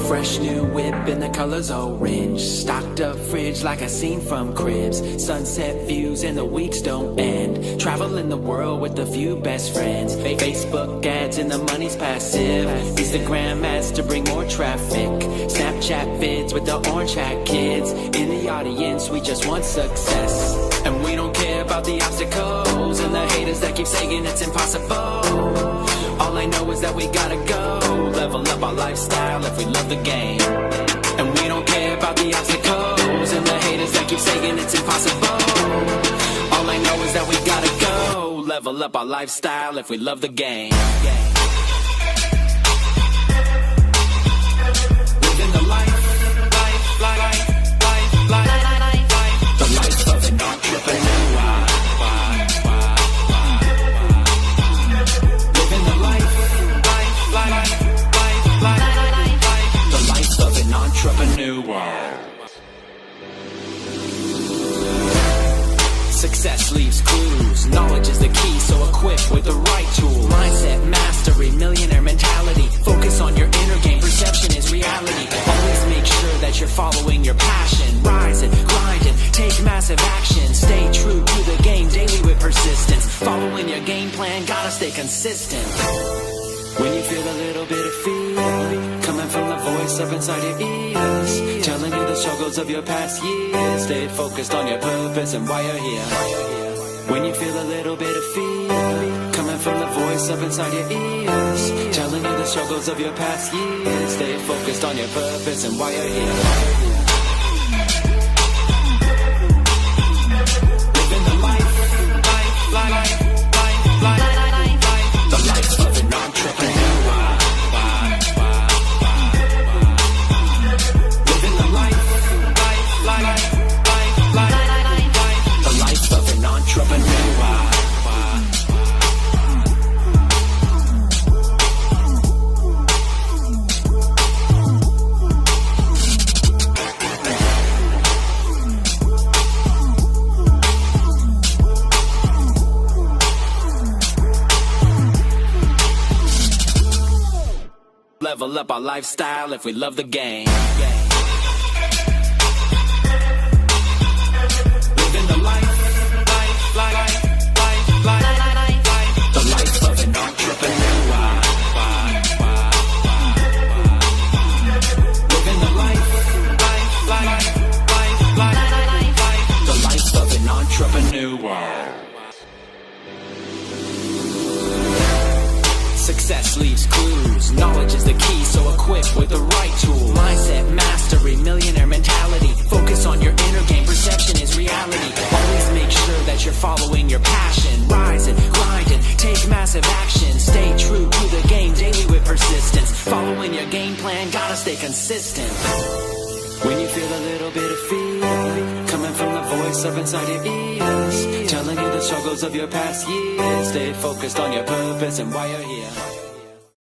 Fresh new whip and the color's orange. Stocked up fridge like a scene from Cribs. Sunset views and the weeks don't end. Traveling the world with a few best friends. Facebook ads and the money's passive. Instagram ads to bring more traffic. Snapchat vids with the orange hat kids. In the audience we just want success. And we don't care about the obstacles and the haters that keep saying it's impossible. All I know is that we gotta go level up our lifestyle if we love the game. And we don't care about the obstacles and the haters that keep saying it's impossible. All I know is that we gotta go level up our lifestyle if we love the game. Living the life, the life of an entrepreneur. Living the life, the life of an entrepreneur. Success leaves clues. Knowledge is the key, so equipped with the right tool. Mindset mastery, millionaire mentality. Focus on your inner game, perception is reality. Always make sure that you're following your passion. Rise and grind and take massive action. Stay true to the game daily with persistence. Following your game plan, gotta stay consistent. When you feel a little bit of fear coming from the voice up inside your ears, telling you the struggles of your past years, stay focused on your purpose and why you're here. When you feel a little bit of fear coming from the voice up inside your ears, telling you the struggles of your past years, stay focused on your purpose and why you're here. Living the life, the life of an entrepreneur. Living the life, the life of an entrepreneur. Level up our lifestyle if we love the game. Living the life, the life of an entrepreneur. Living the life, the life of an entrepreneur. Success leaves clues. Knowledge is the key, so equipped with the right tool. Mindset mastery, millionaire mentality. Focus on your inner game, perception is reality. Always make sure that you're following your passion. Rise and grind and take massive action. Stay true to the game daily with persistence. Following your game plan, gotta stay consistent. When you feel a little bit of fear coming from the voice up inside your ears, telling you the struggles of your past years, stay focused on your purpose and why you're here.